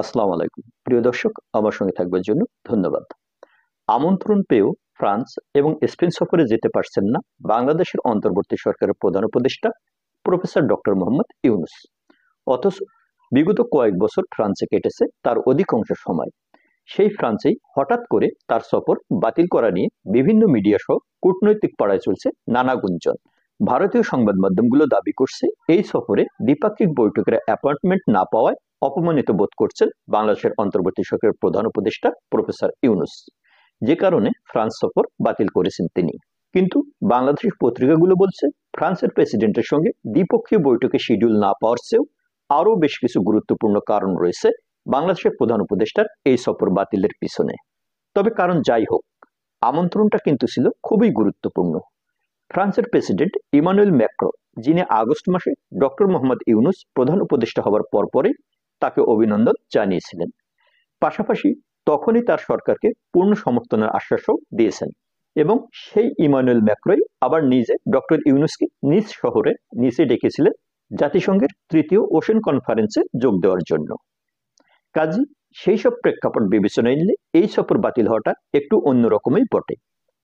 আসসালামু আলাইকুম প্রিয় দর্শক, আমার সঙ্গে থাকবার জন্য ধন্যবাদ। আমন্ত্রণ পেয়েও ফ্রান্স এবং স্পেন সফরে যেতে পারছেন না বাংলাদেশের অন্তর্বর্তী সরকারের প্রধান উপদেষ্টা প্রফেসর ডক্টর মোহাম্মদ ইউনূস। অথচ বিগত কয়েক বছর ফ্রান্সে কেটেছে তার অধিকাংশ সময়। সেই ফ্রান্সেই হঠাৎ করে তার সফর বাতিল করা নিয়ে বিভিন্ন মিডিয়া সহ কূটনৈতিক পাড়ায় চলছে নানা গুঞ্জন। ভারতীয় সংবাদ মাধ্যমগুলো দাবি করছে এই সফরে দ্বিপাক্ষিক বৈঠকের অ্যাপয়েন্টমেন্ট না পাওয়ায় অপমানিত বোধ করছেন বাংলাদেশের অন্তর্বর্তী সরকারের প্রধান উপদেষ্টা প্রফেসর ইউনূস, যে কারণে ফ্রান্স সফর বাতিল করেছেন তিনি। কিন্তু বাংলাদেশের পত্রিকাগুলো বলছে ফ্রান্সের প্রেসিডেন্টের সঙ্গে দ্বিপক্ষীয় বৈঠকে শিডিউল না পাওয়ার চেয়েও আরও বেশ কিছু গুরুত্বপূর্ণ কারণ রয়েছে বাংলাদেশের প্রধান উপদেষ্টার এই সফর বাতিলের পিছনে। তবে কারণ যাই হোক, আমন্ত্রণটা কিন্তু ছিল খুবই গুরুত্বপূর্ণ। ফ্রান্সের প্রেসিডেন্ট ইমানুয়েল ম্যাক্রো, যিনি আগস্ট মাসে ডক্টর মোহাম্মদ ইউনূস প্রধান উপদেষ্টা হওয়ার পরপরই তাকে অভিনন্দন জানিয়েছিলেন। পাশাপাশি তখনই তার সরকারকে পূর্ণ সমর্থনের আশ্বাসও দিয়েছেন। এবং সেই ইমানুয়েল ম্যাক্রোই আবার নিজে ডক্টর ইউনূসকে নিজ শহরে নিচে ডেকেছিলেন জাতিসংঘের তৃতীয় ওশেন কনফারেন্সে যোগ দেওয়ার জন্য। কাজী সেই সব প্রেক্ষাপট বিবেচনায় নিলে এই সফর বাতিল হওয়াটা একটু অন্যরকমই বটে।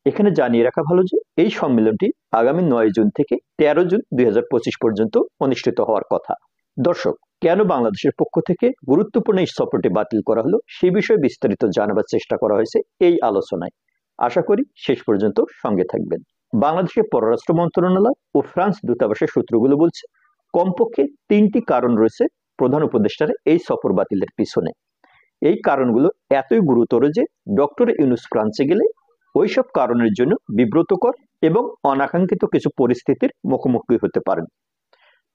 এখানে জানিয়ে রাখা ভালো যে এই সম্মেলনটি আগামী 9 জুন থেকে 13 জুন 2025 পর্যন্ত অনুষ্ঠিত হওয়ার কথা। দর্শক, কেন বাংলাদেশের পক্ষ থেকে গুরুত্বপূর্ণ এই সফরটি বাতিল করা হলো সে বিষয়ে বিস্তারিত জানাবার চেষ্টা করা হয়েছে এই আলোচনায়। আশা করি শেষ পর্যন্ত সঙ্গে থাকবেন। বাংলাদেশের পররাষ্ট্র মন্ত্রণালয় ও ফ্রান্স দূতাবাসের সূত্রগুলো বলছে কমপক্ষে 3টি কারণ রয়েছে প্রধান উপদেষ্টার এই সফর বাতিলের পিছনে। এই কারণগুলো এতই গুরুতর যে ডক্টর ইউনূস ফ্রান্সে গেলে ওইসব কারণের জন্য বিব্রতকর এবং অনাকাঙ্ক্ষিত কিছু পরিস্থিতির মুখোমুখি হতে পারেন,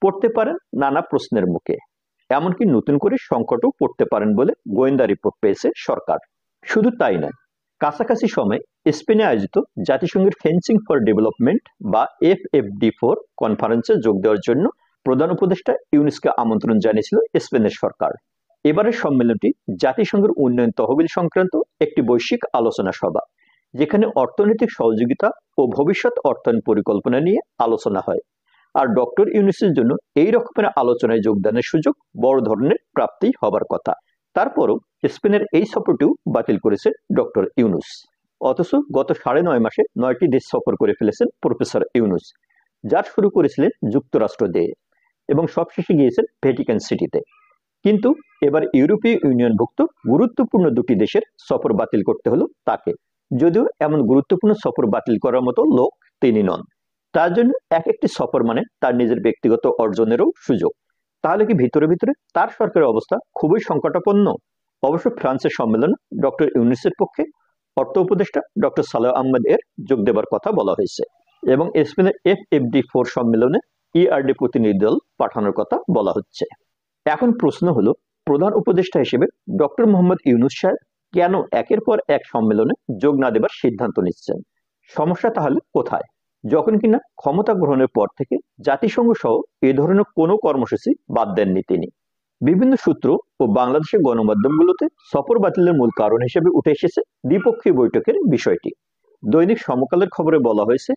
পড়তে পারেন নানা প্রশ্নের মুখে, এমনকি নতুন করে সংকটও পড়তে পারেন বলে গোয়েন্দা রিপোর্ট পেয়েছে সরকার। শুধু তাই নয়, কাছাকাছি সময়ে স্পেনে আয়োজিত জাতিসংঘের ফেন্সিং ফর ডেভেলপমেন্ট বা FFD4 কনফারেন্সে যোগ দেওয়ার জন্য প্রধান উপদেষ্টা ইউনূসকে আমন্ত্রণ জানিয়েছিল স্পেনের সরকার। এবারের সম্মেলনটি জাতিসংঘের উন্নয়ন তহবিল সংক্রান্ত একটি বৈশ্বিক আলোচনা সভা, যেখানে অর্থনৈতিক সহযোগিতা ও ভবিষ্যৎ অর্থায়ন পরিকল্পনা নিয়ে আলোচনা হয়। আর ডক্টর ইউনূসের জন্য এই রকমের আলোচনায় যোগদানের সুযোগ বড় ধরনের প্রাপ্তি হবার কথা। তারপরও স্পেনের এই সফরটিও বাতিল করেছে ডক্টর ইউনূস। অথচ গত 9.5 মাসে 9টি দেশ সফর করে ফেলেছেন প্রফেসর ইউনূস, যার শুরু করেছিলেন যুক্তরাষ্ট্র দিয়ে এবং সবশেষে গিয়েছেন ভ্যাটিকান সিটিতে। কিন্তু এবার ইউরোপীয় ইউনিয়নভুক্ত গুরুত্বপূর্ণ 2টি দেশের সফর বাতিল করতে হলো তাকে, যদিও এমন গুরুত্বপূর্ণ সফর বাতিল করার মতো লোক তিনি নন। তার জন্য এক একটি সফর মানে তার নিজের ব্যক্তিগত অর্জনেরও সুযোগ। তাহলে কি ভিতরে ভিতরে তার সরকারের অবস্থা খুবই সংকটাপন্ন? অবশ্য ফ্রান্সের সম্মেলনে ডক্টর ইউনূসের পক্ষে অর্থ উপদেষ্টা ডক্টর সালেহ আহমেদ এর যোগ দেবার কথা বলা হয়েছে এবং স্পেনের FFD4 সম্মেলনে ERD প্রতিনিধি দল পাঠানোর কথা বলা হচ্ছে। এখন প্রশ্ন হলো, প্রধান উপদেষ্টা হিসেবে ডক্টর মোহাম্মদ ইউনূস সাহেব কেন একের পর এক সম্মেলনে যোগ না দেবার সিদ্ধান্ত নিচ্ছেন? সমস্যা তাহলে কোথায়, যখন কিনা ক্ষমতা গ্রহণের পর থেকে জাতিসংঘ সহ এ ধরনের কোনো কর্মসূচি বাদ দেননি তিনি? বিভিন্ন সূত্র ও বাংলাদেশের গণমাধ্যমগুলোতে সফর বাতিলের মূল কারণ হিসেবে উঠে এসেছে দ্বিপক্ষীয় বৈঠকের বিষয়টি। দৈনিক সমকালের খবরে বলা হয়েছে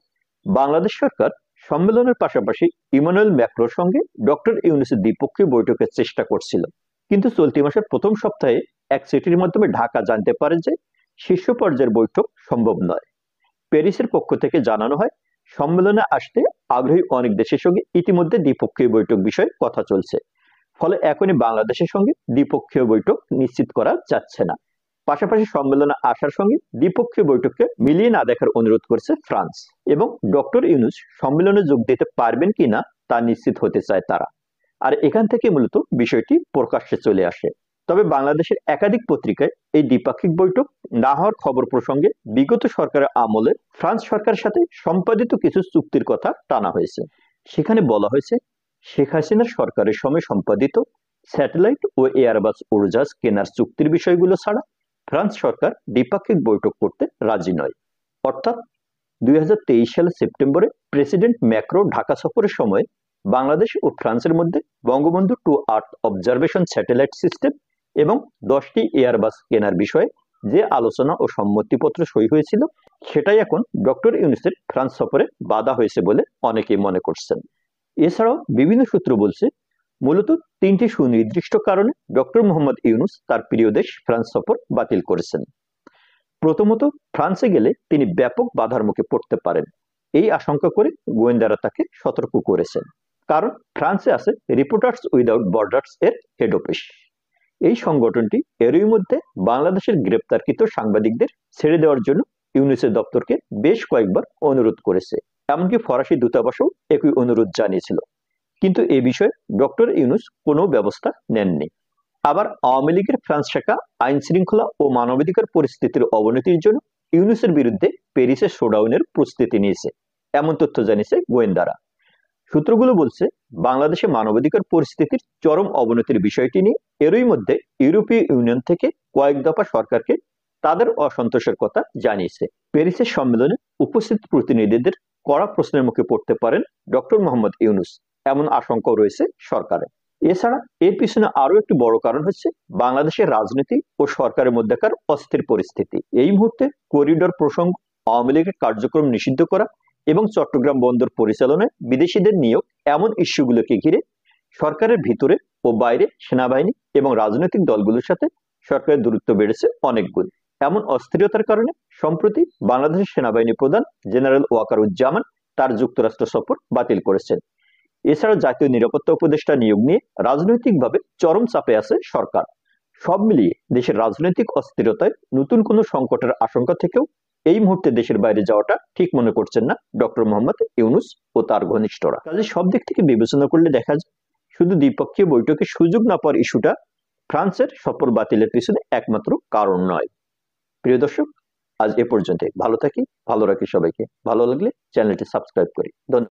বাংলাদেশ সরকার সম্মেলনের পাশাপাশি ইমানুয়েল ম্যাক্রোর সঙ্গে ডক্টর ইউনূসের দ্বিপক্ষীয় বৈঠকের চেষ্টা করছিল, কিন্তু চলতি মাসের প্রথম সপ্তাহে এক চিঠির মাধ্যমে ঢাকা জানতে পারে যে শীর্ষ পর্যায়ের বৈঠক সম্ভব নয়। প্যারিসের পক্ষ থেকে জানানো হয় সম্মেলনে আসতে আগ্রহী অনেক দেশের সঙ্গে ইতিমধ্যে দ্বিপক্ষীয় বৈঠক বিষয়ে কথা চলছে, ফলে এখনই বাংলাদেশের সঙ্গে দ্বিপক্ষীয় বৈঠক নিশ্চিত করা যাচ্ছে না। পাশাপাশি সম্মেলনে আসার সঙ্গে দ্বিপক্ষীয় বৈঠককে মিলিয়ে না দেখার অনুরোধ করেছে ফ্রান্স এবং ডক্টর ইউনূস সম্মেলনে যোগ দিতে পারবেন কিনা তা নিশ্চিত হতে চায় তারা। আর এখান থেকে মূলত বিষয়টি প্রকাশ্যে চলে আসে। তবে বাংলাদেশের একাধিক পত্রিকায় এই দ্বিপাক্ষিক বৈঠক না হওয়ার খবর প্রসঙ্গে বিগত সরকারের আমলে ফ্রান্স সরকারের সাথে সম্পাদিত কিছু চুক্তির কথা টানা হয়েছে। সেখানে বলা হয়েছে শেখ হাসিনার সরকারের সময় সম্পাদিত স্যাটেলাইট ও এয়ারবাস উড়োজাহাজ কেনার চুক্তির বিষয়গুলো ছাড়া ফ্রান্স সরকার দ্বিপাক্ষিক বৈঠক করতে রাজি নয়। অর্থাৎ 2023 সালের সেপ্টেম্বরে প্রেসিডেন্ট ম্যাক্রো ঢাকা সফরের সময় বাংলাদেশ ও ফ্রান্সের মধ্যে Bangabandhu 2 earth observation satellite system এবং 10টি এয়ারবাস কেনার বিষয়ে যে আলোচনা ও সম্মতিপত্র সই হয়েছিল, সেটাই এখন ডক্টর ইউনূসের ফ্রান্স সফরে বাধা হয়েছে বলে অনেকেই মনে করছেন। এছাড়াও বিভিন্ন সূত্র বলছে মূলত তিনটি সুনির্দিষ্ট কারণে ডক্টর মোহাম্মদ ইউনূস তার প্রিয় দেশ ফ্রান্স সফর বাতিল করেছেন। প্রথমত, ফ্রান্সে গেলে তিনি ব্যাপক বাধার মুখে পড়তে পারেন, এই আশঙ্কা করে গোয়েন্দারা তাকে সতর্ক করেছেন। কারণ ফ্রান্সে আছে রিপোর্টার্স উইদাউট বর্ডার্স এর হেড অফিস। এই সংগঠনটি এরই মধ্যে বাংলাদেশের গ্রেপ্তারকৃত সাংবাদিকদের ছেড়ে দেওয়ার জন্য ইউনূসের দপ্তরকে বেশ কয়েকবার অনুরোধ করেছে। এমনকি ফরাসি দূতাবাসও একই অনুরোধ জানিয়েছিল, কিন্তু এ বিষয়ে ডক্টর ইউনূস কোনো ব্যবস্থা নেননি। আবার আওয়ামী লীগের ফ্রান্স শাখা আইন শৃঙ্খলা ও মানবাধিকার পরিস্থিতির অবনতির জন্য ইউনূসের বিরুদ্ধে প্যারিসে শোডাউনের প্রস্তুতি নিয়েছে, এমন তথ্য জানিয়েছে গোয়েন্দারা। সূত্রগুলো বলছে, বাংলাদেশে মানবাধিকার পরিস্থিতির চরম অবনতির বিষয়টি নিয়ে এরই মধ্যে ইউরোপীয় ইউনিয়ন থেকে কয়েক দফা সরকারকে তাদের অসন্তোষের কথা জানিয়েছে। প্যারিসের সম্মেলনে উপস্থিত প্রতিনিধিদের কড়া প্রশ্নের মুখে পড়তে পারেন ডক্টর মোহাম্মদ ইউনূস, এমন আশঙ্কাও রয়েছে সরকারের। এছাড়া এর পিছনে আরো একটি বড় কারণ হচ্ছে বাংলাদেশের রাজনীতি ও সরকারের মধ্যেকার অস্থির পরিস্থিতি। এই মুহূর্তে করিডোর প্রসঙ্গ, আওয়ামী লীগের কার্যক্রম নিষিদ্ধ করা এবং চট্টগ্রাম বন্দর পরিচালনায় বিদেশিদের নিয়োগ, এমন ইস্যুগুলোকে ঘিরে সরকারের ভিতরে ও বাইরে সেনাবাহিনী এবং রাজনৈতিক দলগুলোর সাথে সরকারের দূরত্ব বেড়েছে অনেক গুণ। এমন অস্থিরতার কারণে সম্প্রতি বাংলাদেশের সেনাবাহিনী প্রধান জেনারেল ওয়াকারুজ্জামান তার যুক্তরাষ্ট্র সফর বাতিল করেছেন। এছাড়া জাতীয় নিরাপত্তা উপদেষ্টা নিয়োগ নিয়ে রাজনৈতিকভাবে চরম চাপে আছে সরকার। সব মিলিয়ে দেশের রাজনৈতিক অস্থিরতায় নতুন কোনো সংকটের আশঙ্কা থেকেও এই মুহূর্তে দেশের বাইরে যাওয়াটা ঠিক মনে করছেন না ডক্টর মোহাম্মদ ইউনূস ও তার ঘনিষ্ঠরা। কাজে সব দিক থেকে বিবেচনা করলে দেখা যায়, শুধু দ্বিপক্ষীয় বৈঠকে সুযোগ না পাওয়ার ইস্যুটা ফ্রান্সের সফর বাতিলের পিছনে একমাত্র কারণ নয়। প্রিয় দর্শক, আজ এ পর্যন্ত। ভালো থাকি, ভালো রাখি সবাইকে। ভালো লাগলে চ্যানেলটি সাবস্ক্রাইব করি। ধন্যবাদ।